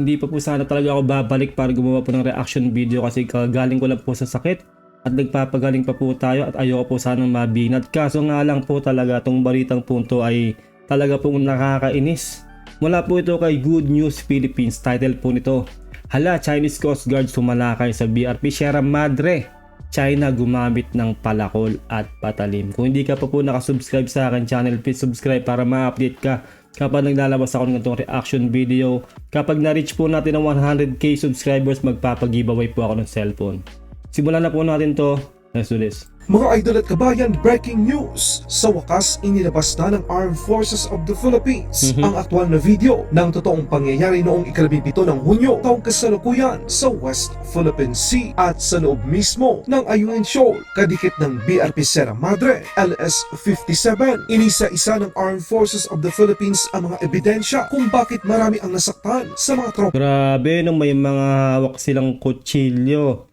Hindi pa po sana talaga ako babalik para gumawa po ng reaction video kasi kagaling ko lang po sa sakit at nagpapagaling pa po tayo at ayoko po sanang mabinat. Kaso nga lang po talaga itong balitang punto ay talaga pong nakakainis. Mula po ito kay Good News Philippines, title po nito, Hala, Chinese Coast Guard sumalakay sa BRP Sierra Madre. China gumamit ng palakol at patalim. Kung hindi ka pa po nakasubscribe sa akin channel, please subscribe para ma-update ka kapag naglalabas ako ng ganitong reaction video. Kapag na-reach po natin ang 100k subscribers, magpapag-giveaway po ako ng cellphone. Simulan na po natin to. Let's do this. Mga idol at kabayan, breaking news! Sa wakas, inilabas na ng Armed Forces of the Philippines ang aktwal na video ng totoong pangyayari noong ika-17 ng Hunyo taong kasalukuyan sa West Philippine Sea at sa loob mismo ng Ayungin Shoal, kadikit ng BRP Sierra Madre LS-57. Inisa-isa ng Armed Forces of the Philippines ang mga ebidensya kung bakit marami ang nasaktan sa mga tropa. Grabe, nung may mga hawak silang kutsilyo,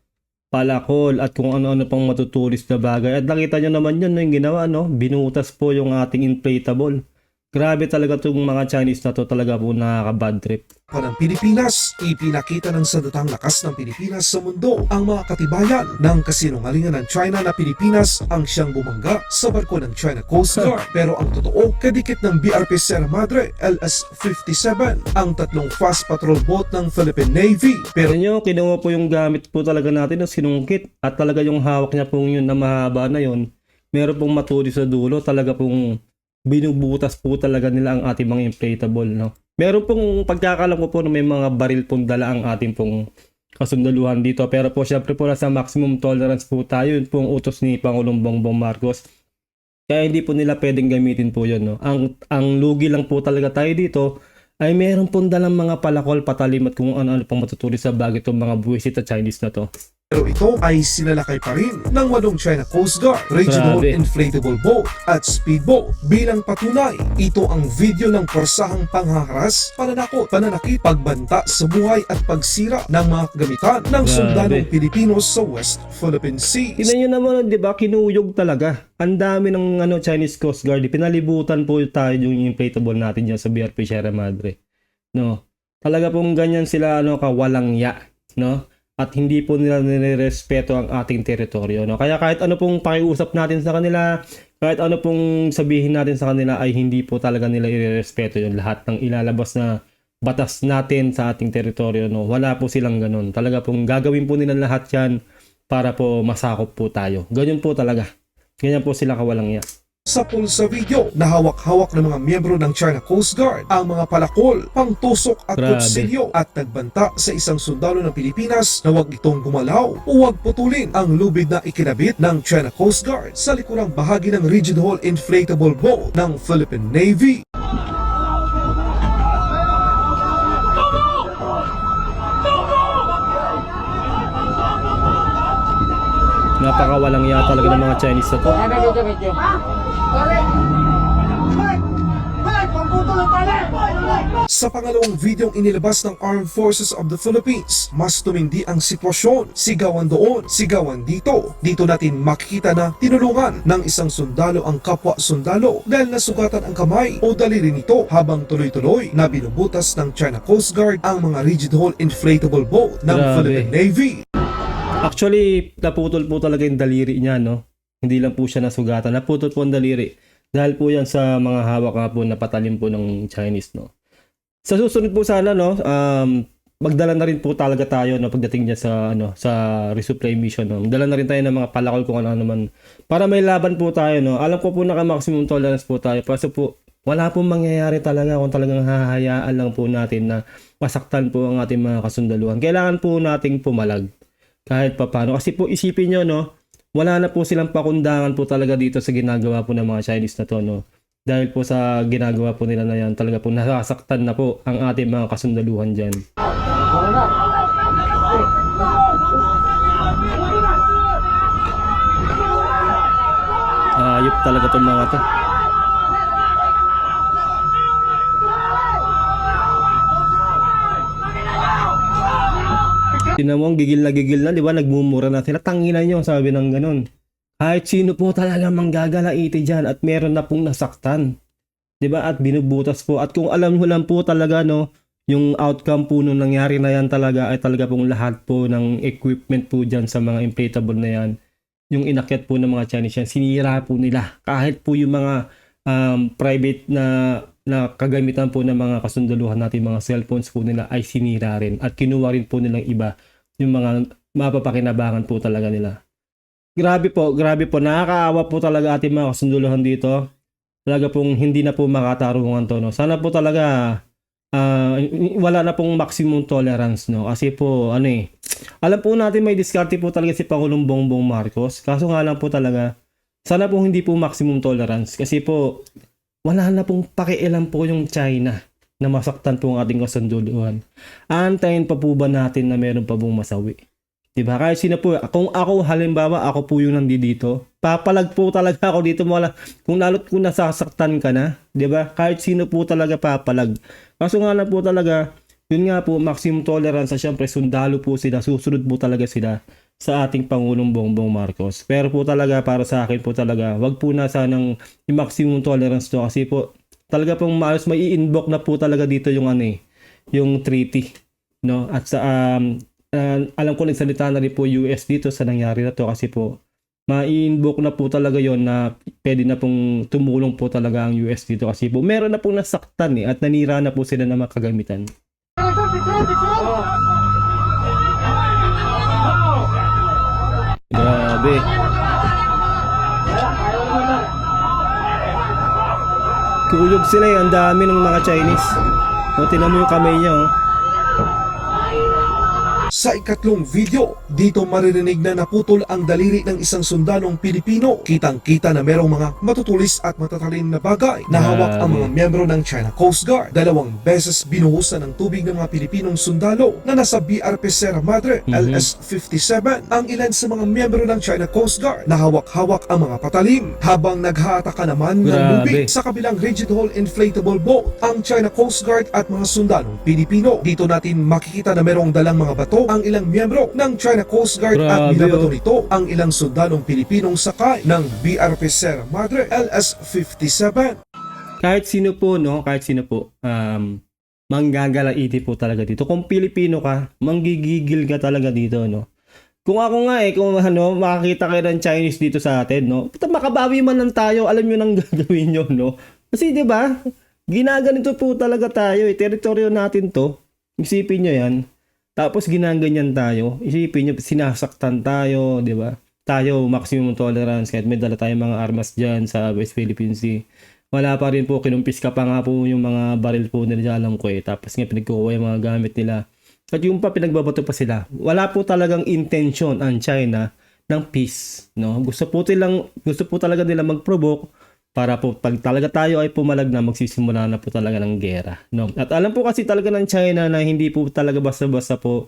palakol at kung ano-ano pang matutulis na bagay. At nakita nyo naman yun, no, yung ginawa, no? Binutas po yung ating inflatable. Grabe talaga itong mga Chinese na to, talaga po nakaka-bad trip. Ng Pilipinas, ipinakita ng sandatang lakas ng Pilipinas sa mundo ang mga katibayan ng kasinungalingan ng China na Pilipinas ang siyang bumangga sa barko ng China Coast Guard. Pero ang totoo, kadikit ng BRP Sierra Madre LS-57 ang tatlong fast patrol boat ng Philippine Navy. Pero Nyo, kinuha po yung gamit po talaga natin ng sinungkit at talaga yung hawak niya pong yun na mahaba na yun. Meron pong matulis sa dulo, talaga pong binubutas po talaga nila ang ating mga inflatable, no? Meron pong pagkakalam ko po na may mga baril pong dala ang ating pong kasundaluhan dito. Pero po syempre po nasa maximum tolerance po tayo. Yun pong utos ni Pangulong Bongbong Marcos. Kaya hindi po nila pwedeng gamitin po yun, no? Ang lugi lang po talaga tayo dito ay meron pong dalang mga palakol, patalim at kung ano-ano pang matutulis sa bagay itong mga buwisit at Chinese na to. ito ay sinalakay pa rin ng 8 China Coast Guard, Regional Grabe. Inflatable Boat at Speedboat. Bilang patunay, ito ang video ng porsahang panghaharas, pananakot, pananakit, pagbanta sa buhay at pagsira ng mga kagamitan ng Grabe. sundalong Pilipino sa West Philippine Sea. Tingnan nyo naman, di ba, kinuyog talaga. Ang dami ng Chinese Coast Guard. Pinalibutan po tayo yung inflatable natin dyan sa BRP Sierra Madre. No? Talaga pong ganyan sila kawalang ya, no? At hindi po nila nirespeto ang ating teritoryo, no? Kaya kahit ano pong pakiusap natin sa kanila, kahit ano pong sabihin natin sa kanila ay hindi po talaga nila irerespeto yung lahat ng ilalabas na batas natin sa ating teritoryo, no? Wala po silang ganun. Talaga pong gagawin po nila lahat yan para po masakop po tayo. Ganyan po talaga. Ganyan po sila kawalang ya. Sa pulsa video, nahawak-hawak ng mga miyembro ng China Coast Guard ang mga palakol, pangtusok at Grabe. kutsilyo at nagbanta sa isang sundalo ng Pilipinas na huwag itong gumalaw o huwag putulin ang lubid na ikinabit ng China Coast Guard sa likurang bahagi ng rigid hull inflatable boat ng Philippine Navy. Napakawalang ya talaga ng mga Chinese na to. Sa pangalawang videong inilabas ng Armed Forces of the Philippines, mas tumindi ang sitwasyon. Sigawan doon, sigawan dito. Dito natin makikita na tinulungan ng isang sundalo ang kapwa sundalo dahil nasugatan ang kamay o daliri nito habang tuloy-tuloy na binubutas ng China Coast Guard ang mga rigid hull inflatable boat ng Grabe. Philippine Navy. Actually, naputol po talaga yung daliri niya, no? Hindi lang po siya nasugatan. Naputol po ang daliri. Dahil po yan sa mga hawak nga po na patalim po ng Chinese, no? Sa susunod po sana, no? Magdala na rin po talaga tayo, no? Pagdating niya sa resupply mission, no? Magdala na rin tayo ng mga palakol kung ano naman. Para may laban po tayo, no? Alam ko po naka-maximum tolerance po tayo. Kasi po, wala pong mangyayari talaga kung talagang hahayaan lang po natin na masaktan po ang ating mga kasundaluhan. Kailangan po nating pumalag. Kahit pa paano. Kasi po isipin nyo, no, wala na po silang pakundangan po talaga dito sa ginagawa po ng mga Chinese na to, no. Dahil po sa ginagawa po nila na yan, talaga po nasasaktan na po ang ating mga kasundaluhan dyan. Ayop talaga itong mga to. Tinan mo, gigil na, di ba? Nagmumura na sila. Tanginan nyo, sabi ng ganun. Kahit sino po talaga manggagalaiti dyan at meron na pong nasaktan. Di ba? At binubutas po. At kung alam mo lang po talaga, no, yung outcome po nung nangyari na yan talaga ay talaga pong lahat po ng equipment po dyan sa mga inflatable na yan, yung inakyat po ng mga Chinese yan, sinira po nila. Kahit po yung mga private na kagamitan po ng mga kasunduluhan natin, mga cellphones po nila ay sinira rin. At kinuha rin po nilang iba yung mga mapapakinabangan po talaga nila. Grabe po. Nakakaawa po talaga ating mga kasunduluhan dito. Talaga pong hindi na po makatarungan to, no. Sana po talaga wala na pong maximum tolerance, no. Kasi po alam po natin may diskarte po talaga si Pangulong Bongbong Marcos. Kaso nga lang po talaga sana po hindi po maximum tolerance kasi po wala na pong pakialam po yung China na masaktan po ang ating kasunduluhan. Antayin pa po ba natin na meron pa pong masawi? Diba? Kahit sino po, kung ako halimbawa, ako po yung nandito, papalag po talaga ako dito. Kung lalo't kung nasasaktan ka na, diba? Kahit sino po talaga papalag. Kaso nga lang po talaga, yun nga po, maximum tolerance, syempre sundalo po sila, susunod po talaga sila sa ating Pangulong Bongbong Marcos. Pero po talaga, para sa akin po talaga, wag po na sanang maximum tolerance to kasi po, talaga pong maayos, may i-invoke na po talaga dito yung yung treaty, no? At sa alam ko nagsalita na rin po US dito sa nangyari na to kasi po ma-invoke na po talaga yon na pwede na pong tumulong po talaga ang US dito kasi po meron na pong nasaktan at nanira na po sila ng mga kagamitan. Grabe. Kuyog sila ang dami ng mga Chinese. O, tinan mo yung kamay niya, Sa ikatlong video, dito maririnig na naputol ang daliri ng isang sundalong Pilipino. Kitang-kita na merong mga matutulis at matatalim na bagay na hawak ang mga miyembro ng China Coast Guard. 2 beses binuhusan ng tubig ng mga Pilipinong sundalo na nasa BRP Sierra Madre LS-57 ang ilan sa mga miyembro ng China Coast Guard na hawak-hawak ang mga patalim habang naghahataka naman ng Grabe. lubig sa kabilang rigid hull inflatable boat ang China Coast Guard at mga sundalong Pilipino. Dito natin makikita na merong dalang mga bato ang ilang miyembro ng China Coast Guard at Grabe, binabato nito ang ilang sundalong Pilipinong sakay ng BRP Sierra Madre LS-57. Kahit sino po, manggagalaiti po talaga dito. Kung Pilipino ka, manggigigil ka talaga dito, no? Kung ako nga kung makakita kayo ng Chinese dito sa atin, no? Makabawi man lang tayo, alam nyo nang gagawin nyo, no? Kasi 'di ba? Ginaganito po talaga tayo, teritoryo natin 'to. Isipin nyo 'yan. Tapos ginaganyan tayo. Isipin nyo, sinasaktan tayo, 'di ba? Tayo maximum tolerance kahit may dala tayong mga armas diyan sa West Philippine Sea. Wala pa rin po, kinumpis ka pa nga po yung mga baril po nila, alam ko Tapos nga pinagkukuha yung mga gamit nila. At yung pa pinagbabato pa sila. Wala po talagang intention ang China ng peace, no? Gusto po talaga nila mag-provoke para po pag talaga tayo ay pumalag na, magsisimula na po talaga ng gera, no? At alam po kasi talaga ng China na hindi po talaga basta-basta po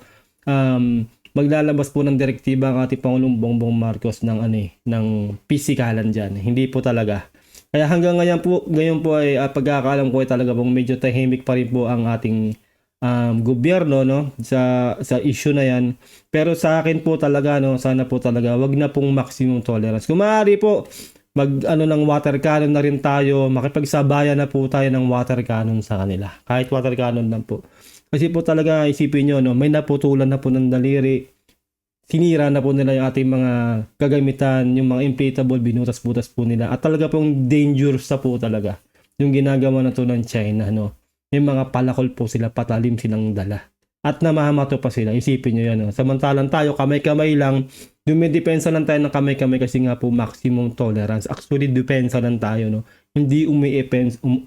maglalabas po ng direktiba ang ating Pangulong Bongbong Marcos ng pisikalan diyan. Hindi po talaga. Kaya hanggang ngayon po ay pagkakaalam ko ay talaga pong medyo tahimik pa rin po ang ating gobyerno, no, sa issue na yan. Pero sa akin po talaga, no, sana po talaga wag na pong maximum tolerance. Kung maaari po ng water cannon na rin tayo, makipagsabayan na po tayo ng water cannon sa kanila. Kahit water cannon lang po. Kasi po talaga isipin nyo, no, may naputulan na po ng daliri. Sinira na po nila yung ating mga kagamitan, yung mga inflatable, binutas-butas po nila. At talaga pong dangerous na po talaga yung ginagawa na to ng China, no. May mga palakol po sila, patalim silang dala. At namamato pa sila. Isipin nyo yan, no. Samantalang tayo, kamay-kamay lang. Dumidepensa lang tayo ng kamay-kamay kasi nga po maximum tolerance. Actually, depensa lang tayo, no. Hindi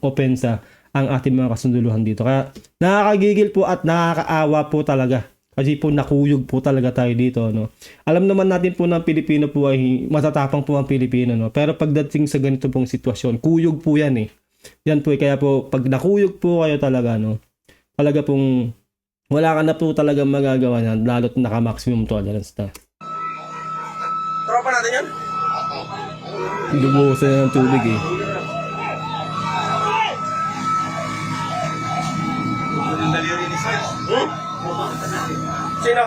opensa ang ating mga kasunduluhan dito. Kaya nakakagigil po at nakakaawa po talaga. Kasi po nakuyog po talaga tayo dito, no. Alam naman natin po ng Pilipino po ay matatapang po ang Pilipino, no. Pero pagdating sa ganito pong sitwasyon, kuyog po yan Yan po kaya po pag nakuyog po kayo talaga, no. Talaga pong wala ka na po talaga magagawa niyan lalo't naka-maximum tolerance na. Tropa natin yan? Lumuhusan na ng tubig Sino?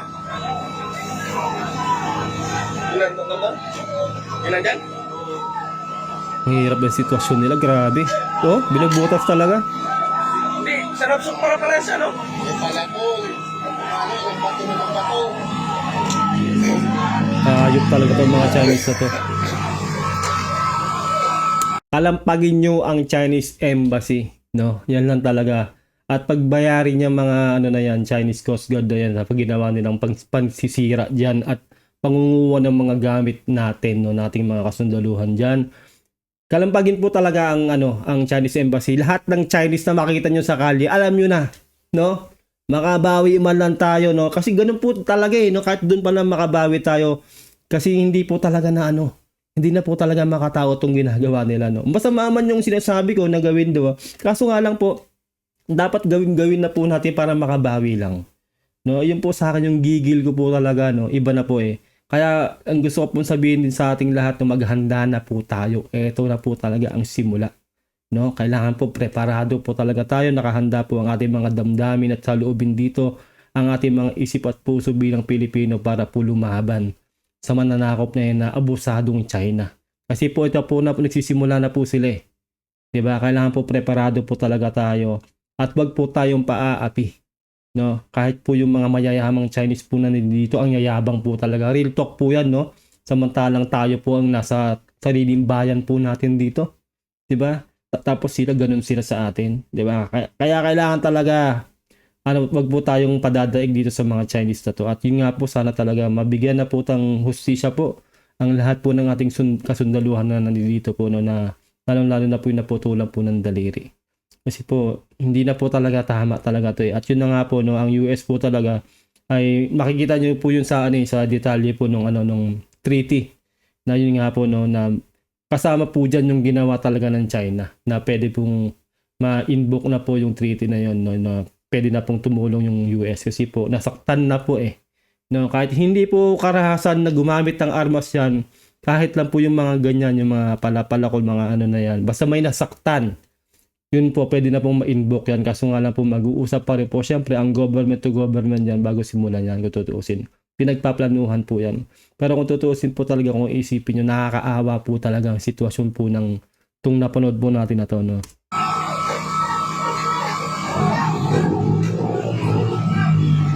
Ilan dyan? Ang hirap ng sitwasyon nila, grabe. Binagbutas talaga. Hindi, Sarap-sup para pala siya, no? Ayop talaga itong mga Chinese na to. Kalampagin nyo ang Chinese Embassy, no? Yan lang talaga. At pagbayarin niya mga ano na yan, Chinese Coast Guard na yan, pag ginawa nilang pansisira dyan at pangunguha ng mga gamit natin, no, nating mga kasundaluhan dyan. Kalampagin po talaga ang ang Chinese Embassy. Lahat ng Chinese na makikita nyo sa kalye, alam nyo na, no? Makabawi man lang tayo, no? Kasi ganun po talaga no? Kahit doon pa lang makabawi tayo. Kasi hindi po talaga na hindi na po talaga makatao itong ginagawa nila, no? Masama man yung sinasabi ko na gawin daw. Kaso nga lang po, dapat gawin na po natin para makabawi lang. No, yun po sa akin yung gigil ko po talaga, no? Iba na po eh. Kaya ang gusto ko pong sabihin din sa ating lahat na maghanda na po tayo. Ito na po talaga ang simula. No, kailangan po preparado po talaga tayo, nakahanda po ang ating mga damdamin at saloobin dito, ang ating mga isip at puso bilang Pilipino para po lumaban sa mananakop na yun na abusadong China. Kasi po ito po na nagsisimula na po sila eh. Diba? Kailangan po preparado po talaga tayo at wag po tayong paaapi. No? Kahit po yung mga mayayamang Chinese po na dito, ang yayabang po talaga. Real talk po yan, no? Samantalang tayo po ang nasa sariling bayan po natin dito. Diba? Tapos sila, ganun sila sa atin. Diba? Kaya kailangan talaga wag po tayong padadaig dito sa mga Chinese na to. At yun nga po, sana talaga mabigyan na po tang hustisya po ang lahat po ng ating kasundaluhan na nandito po, no, na lalong-lalo na po yung naputulan po ng daliri. Kasi po, hindi na po talaga tama talaga to eh. At yun na nga po, no, ang US po talaga ay makikita nyo po yun sa sa detalye po nung treaty. Na yun nga po, no, na kasama po dyan yung ginawa talaga ng China na pwede pong ma-invoke na po yung treaty na yun, no, na pwede na pong tumulong yung US kasi po nasaktan na po eh. No, kahit hindi po karahasan na gumamit ng armas yan, kahit lang po yung mga ganyan, yung mga palapalakol, mga na yan, basta may nasaktan, yun po pwede na pong ma-invoke yan. Kaso nga lang po mag-uusap pa rin po siyempre ang government to government yan bago simulan yan kung tutuusin. Pinagpaplanuhan po yan. Pero kung tutuusin po talaga, kung isipin nyo, nakakaawa po talaga ang sitwasyon po ng tung napanood po natin na to, no?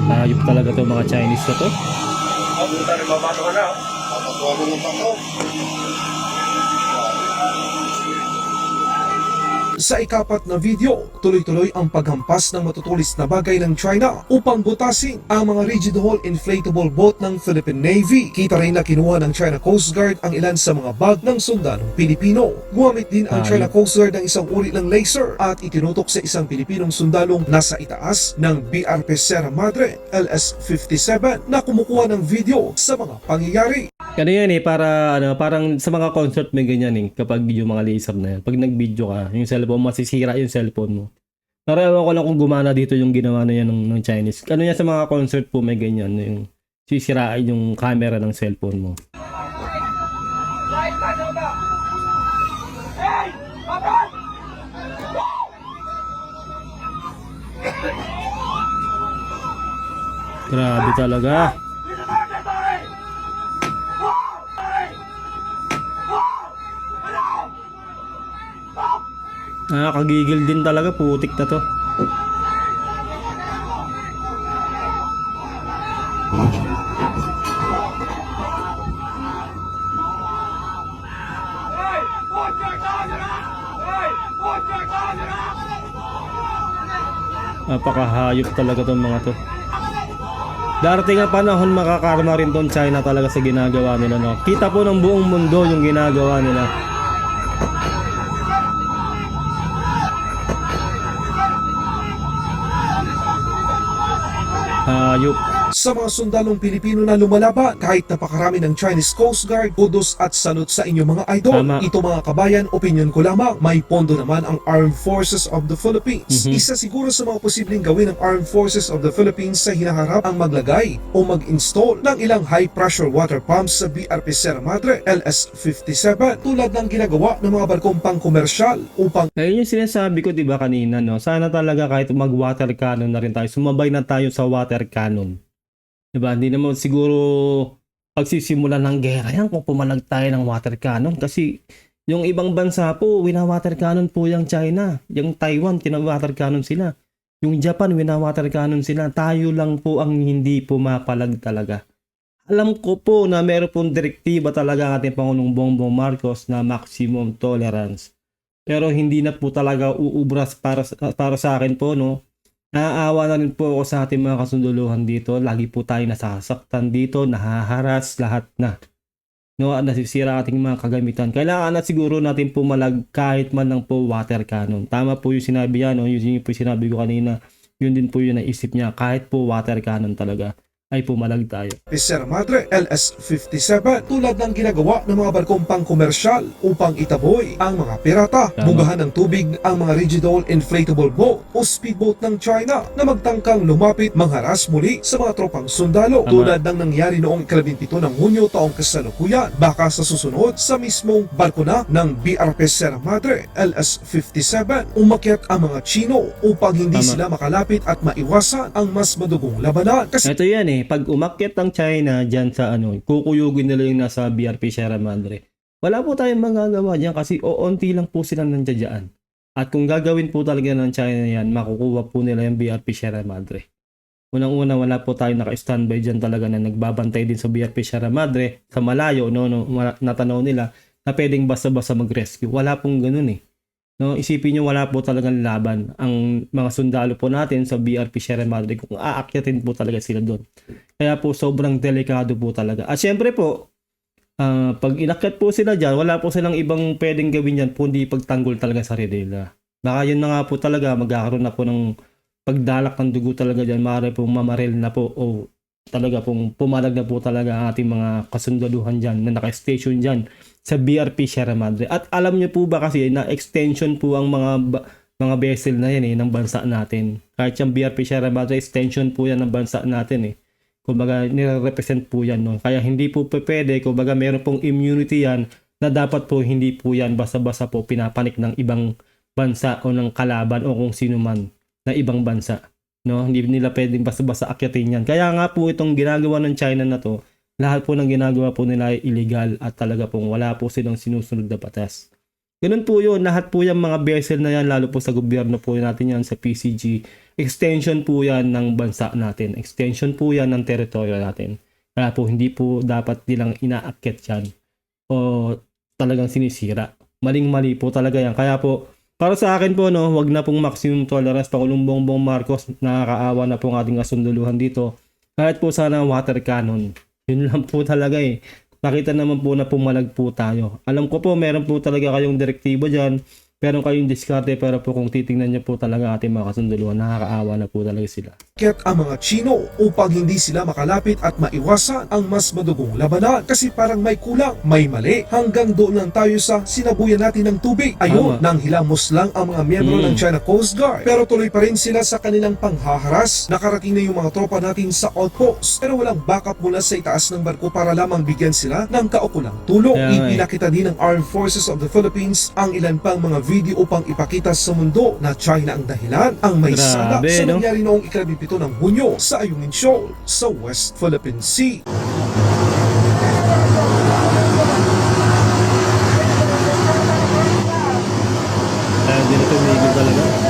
Ayop talaga to mga Chinese na to. Buta rin mabato ka na, oh. Sa ikapat na video, tuloy-tuloy ang paghampas ng matutulis na bagay ng China upang butasin ang mga rigid hull inflatable boat ng Philippine Navy. Kita rin na kinuha ng China Coast Guard ang ilan sa mga bag ng sundalong Pilipino. Gumamit din ang China Coast Guard ng isang uri ng laser at itinutok sa isang Pilipinong sundalong nasa itaas ng BRP Sierra Madre LS-57 na kumukuha ng video sa mga pangyayari. Ano yan eh, parang sa mga concert may ganyan eh, kapag yung mga laser na yan. Pag nag-video ka, yung cellphone, masisira yung cellphone mo. Narawan ko lang kung gumana dito yung ginawa na yan ng Chinese. Ano yan sa mga concert po may ganyan, yung sisirain yung camera ng cellphone mo. Grabe talaga. Nakakagigil din talaga, putik na to. Napakahayop talaga tong mga to. Darating ang panahon, makakarma rin tong China talaga sa ginagawa nila, no? Kita po ng buong mundo yung ginagawa nila. Hayop. Sa mga sundalong Pilipino na lumalaban, kahit napakarami ng Chinese Coast Guard, kudos at salute sa inyong mga idol. Tama. Ito mga kabayan, opinion ko lamang, may pondo naman ang Armed Forces of the Philippines. Isa siguro sa mga posibleng gawin ng Armed Forces of the Philippines sa hinaharap ang maglagay o mag-install ng ilang high-pressure water pumps sa BRP Sierra Madre LS-57 tulad ng ginagawa ng mga barkong pang-komersyal upang Ayun yung sinasabi ko, diba, kanina, no? Sana talaga kahit mag-water cannon na rin tayo, sumabay na tayo sa water cannon. Diba? Hindi naman siguro pagsisimula ng gera yan kung pumalag tayo ng water cannon. Kasi yung ibang bansa po, wina-water cannon po yung China. Yung Taiwan, kina-water cannon sila. Yung Japan, winawater cannon sila. Tayo lang po ang hindi pumapalag talaga. Alam ko po na meron pong direktiba talaga ang ating Pangulong Bongbong Marcos na maximum tolerance. Pero hindi na po talaga uubras para sa akin po, no. Naaawa na rin po ako sa ating mga kasunduluhan dito. Lagi po tayo nasasaktan dito, nahaharas lahat na. No, at nasisira ang ating mga kagamitan. Kailangan na siguro natin pumalag kahit man lang po water cannon. Tama po yung sinabi yan, no? Yun po yung sinabi ko kanina. Yun din po yung naisip niya. Kahit po water cannon talaga ay pumalag tayo. Sierra Madre LS-57 tulad ng ginagawa ng mga barkong pang-komersyal upang itaboy ang mga pirata. Tama. Bugahan ng tubig ang mga rigid-hull inflatable boat o speedboat ng China na magtangkang lumapit mangharas muli sa mga tropang sundalo. Tama. Tulad ng nangyari noong 17 ng Hunyo taong kasalukuyan. Baka sa susunod sa mismong barko na ng BRP Sierra Madre LS-57 umakyat ang mga Chino upang hindi Tama. sila makalapit at maiwasan ang mas madugong labanan. Kasi Ito yan pag umakyat ang China dyan sa kukuyugin nila yung nasa BRP Sierra Madre. Wala po tayong magagawa dyan kasi oonti lang po silang nandiyan. At kung gagawin po talaga ng China yan, makukuha po nila yung BRP Sierra Madre. Unang-una, wala po tayong naka-standby dyan talaga na nagbabantay din sa BRP Sierra Madre sa malayo, no, natanaw nila na pwedeng basta-basta mag-rescue. Wala pong ganun No, isipin nyo wala po talagang laban ang mga sundalo po natin sa BRP Sierra Madre kung aakyatin po talaga sila doon. Kaya po sobrang delikado po talaga. At syempre po, pag inakyat po sila dyan, wala po silang ibang pwedeng gawin dyan kundi pagtanggol talaga sa nila. Baka yun na nga po talaga, magkakaroon na po ng pagdalak ng dugo talaga dyan, maaari pong mamaril na po o talaga pong pumalag na po talaga ang ating mga kasundaluhan dyan na naka-station dyan sa BRP Sierra Madre. At alam niyo po ba kasi na extension po ang mga vessel na yan ng bansa natin. Kahit yung BRP Sierra Madre, extension po yan ng bansa natin Kumbaga, nire-represent po yan. No? Kaya hindi po pwede, kumbaga meron pong immunity yan na dapat po hindi po yan basta-basta po pinapanik ng ibang bansa o ng kalaban o kung sino man na ibang bansa. No, hindi nila pwedeng basta-basta akyatin yan. Kaya nga po itong ginagawa ng China na to, lahat po ng ginagawa po nila ay illegal at talaga pong wala po silang sinusunod na batas. Ganun po yun, lahat po yung mga vessel na yan, lalo po sa gobyerno po natin yan, sa PCG, extension po yan ng bansa natin. Extension po yan ng teritoryo natin. Kaya po hindi po dapat nilang inaakyat yan o talagang sinisira. Maling-mali po talaga yan. Kaya po, para sa akin po, no, wag na pong maximum tolerance. Pangulong Bongbong Marcos, nakakaawa na pong ating kasunduluhan dito. Kahit po sana water cannon. Yun lang po talaga Nakita naman po na pumalag po tayo. Alam ko po, meron po talaga kayong direktibo dyan. Meron kayong diskarte, pero po kung titingnan niyo po talaga ating mga kasunduluhan, nakakaawa na po talaga sila. Kaya't ang mga Chino upang hindi sila makalapit at maiwasan ang mas madugong labanan kasi parang may kulang, may mali. Hanggang doon lang tayo sa sinabuyan natin ng tubig. Ayun, Tama. nang hilamos lang ang mga miyembro ng China Coast Guard. Pero tuloy pa rin sila sa kanilang panghaharas. Nakarating na yung mga tropa natin sa outpost. Pero walang backup mula sa itaas ng barko para lamang bigyan sila ng kaukulang tulong. Kaya nga Ipinakita din ng Armed Forces of the Philippines ang ilan pang mga video upang ipakita sa mundo na China ang dahilan ang may sala Grabe, sa no? nangyari noong 17 ng Hunyo sa Ayungin Shoal sa West Philippine Sea. Kaya hindi na tumigil talaga.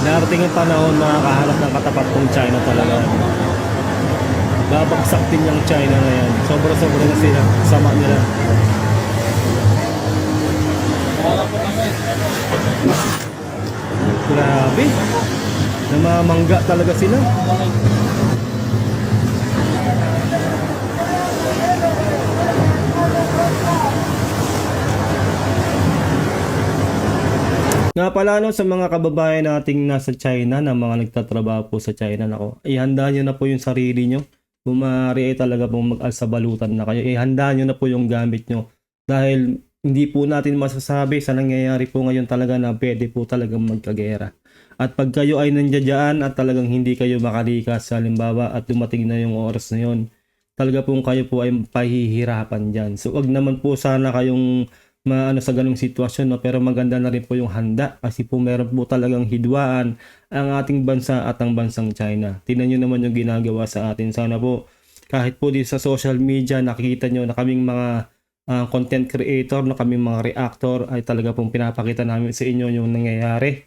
Darating ang panahon na kaharap ng katapat ng China talaga. Babagsak din yung China na yan. Sobra-sobra na sila. Sama nila. Grabe. Namamangga talaga sila. Nga pala no, sa mga kababayan nating nasa China na mga nagtatrabaho po sa China, nako, ihanda nyo na po yung sarili nyo. Kung maaari ay talaga pong mag-alsabalutan na kayo, ihanda nyo na po yung gamit nyo. Dahil hindi po natin masasabi sa nangyayari po ngayon talaga na pwede po talagang magkagera. At pag kayo ay nandiyan at talagang hindi kayo makalikas, halimbawa at dumating na yung oras na yun, talaga pong kayo po ay pahihirapan dyan. So wag naman po sana kayong maano sa ganung sitwasyon, no? Pero maganda na rin po yung handa kasi po meron po talagang hidwaan ang ating bansa at ang bansang China. Tingnan nyo naman yung ginagawa sa atin. Sana po kahit po di sa social media nakikita nyo na kaming mga content creator, na kaming mga reactor ay talaga pong pinapakita namin sa inyo yung nangyayari.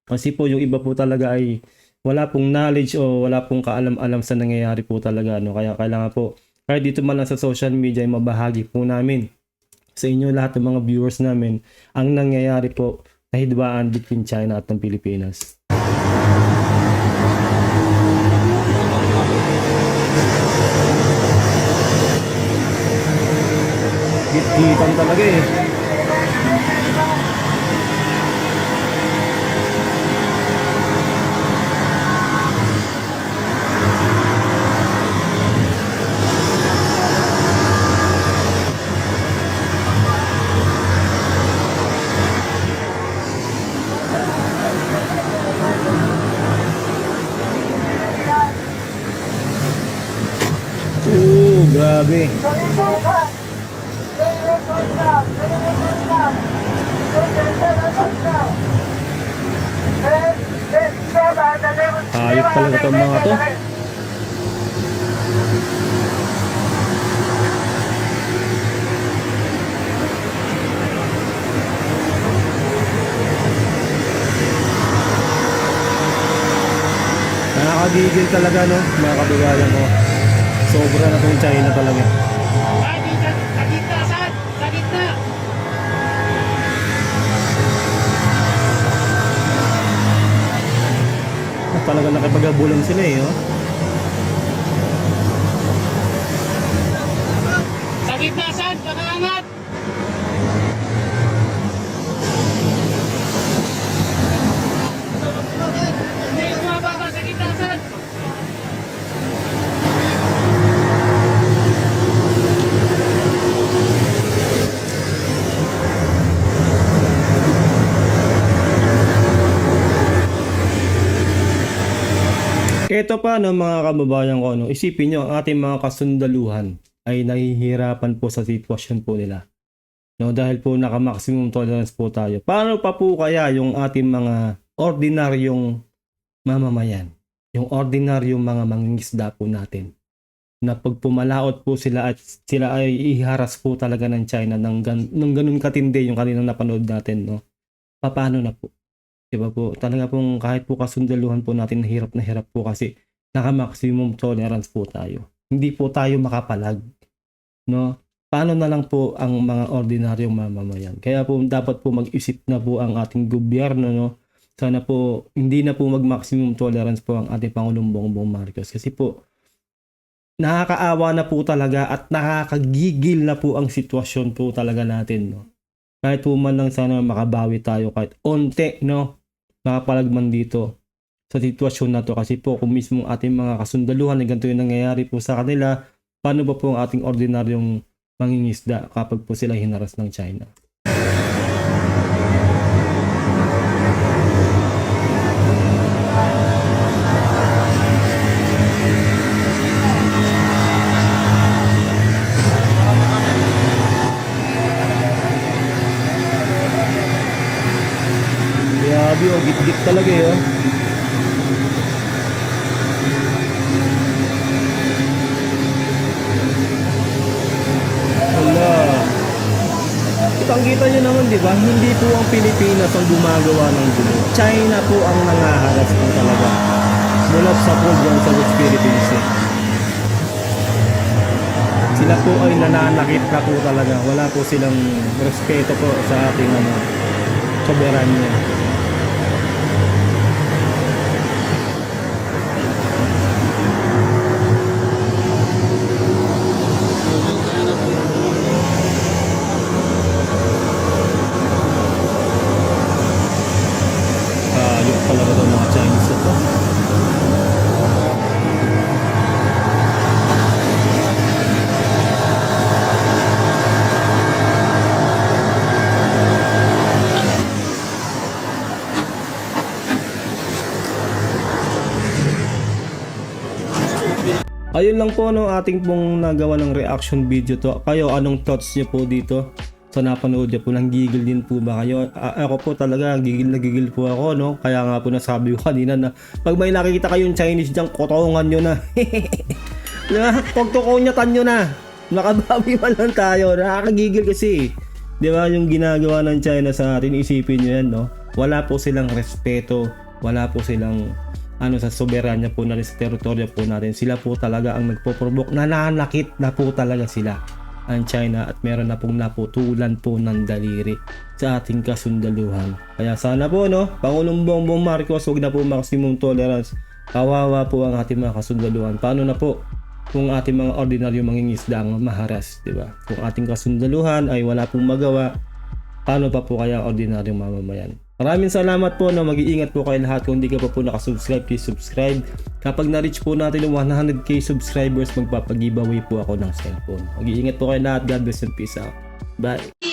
Kasi po yung iba po talaga ay wala pong knowledge o wala pong kaalam-alam sa nangyayari po talaga, no? Kaya kailangan po kahit dito man lang sa social media ay mabahagi po namin sa inyo lahat ng mga viewers namin ang nangyayari po na hidwaan between China at ng Pilipinas. Git-gitan talaga eh. Grabe. Hayop talaga itong mga to. Nakakagigil talaga, no, mga kabigayan ko. Sobra na itong China talaga. Sa gitna, saan? Sa gitna! Talaga nakipag-abulan sila eh, oh. Sa gitna, saan? Pag-aangat! Hindi, bumababa sa gitna, saan? Ito pa, no, mga kababayan ko, no, isipin nyo, ang ating mga kasundaluhan ay nahihirapan po sa sitwasyon po nila. No, dahil po naka-maximum tolerance po tayo. Paano pa po kaya yung ating mga ordinaryong mamamayan? Yung ordinaryong mga mangingisda po natin? Na pag pumalaot po sila at sila ay iharas po talaga ng China ng ganun katindi yung kanilang napanood natin, no? Paano na po? Diba po? Talaga pong kahit po kasundaluhan po natin na hirap po kasi naka-maximum tolerance po tayo. Hindi po tayo makapalag, no? Paano na lang po ang mga ordinaryong mamamayan? Kaya po dapat po mag-isip na po ang ating gobyerno, no? Sana po hindi na po mag-maximum tolerance po ang ating Pangulong Bongbong Marcos kasi po nakakaawa na po talaga at nakakagigil na po ang sitwasyon po talaga natin, no? Kahit po man lang sana makabawi tayo kahit onte, no? Makapalagman dito sa sitwasyon na to kasi po kung mismo ating mga kasundaluhan na ganito yung nangyayari po sa kanila, paano ba po ang ating ordinaryong mangingisda kapag po sila hinaras ng China? Grabe, oh, git-git talaga eh, oh. Wala. Kitang-kita nyo naman, di ba? Hindi po ang Pilipinas ang gumagawa ng gulo. China po ang nangaharas po talaga. Mula sa program sa West Philippines. Sila po ay nananakit na po talaga. Wala po silang respeto po sa ating soberanya. Yung talaga daw mga Chinese ito. Ayun lang po, no, ating pong nagawa ng reaction video to. Kayo, anong thoughts niyo po dito sa napanood niyo po, nanggigil din po ba kayo? Ako po talaga, gigil na gigil po ako, no? Kaya nga po nasabi ko kanina na pag may nakikita kayong Chinese dyan, kotongan nyo na. Diba? Pagtukonyatan nyo na. Makabawi man lang tayo. Nakakagigil kasi. Diba? Yung ginagawa ng China sa atin, isipin nyo yan, no? Wala po silang respeto. Wala po silang sa soberanya po natin, sa teritoryo po natin. Sila po talaga ang nagpo-provoke. Nananakit na po talaga sila ang China at meron na pong naputulan po ng daliri sa ating kasundaluhan. Kaya sana po, no, Pangulong Bongbong Marcos, huwag na po maximum tolerance. Kawawa po ang ating mga kasundaluhan. Paano na po kung ating mga ordinaryo mangingisda ang maharas, di ba? Kung ating kasundaluhan ay wala pong magawa, paano pa po kaya ordinaryong mamamayan? Maraming salamat po, na mag-iingat po kayo lahat. Kung hindi ka pa po nakasubscribe, please subscribe. Kapag na-reach po natin yung 100k subscribers, magpapag-giveaway po ako ng cellphone. Mag-iingat po kayo lahat. God bless and peace out. Bye!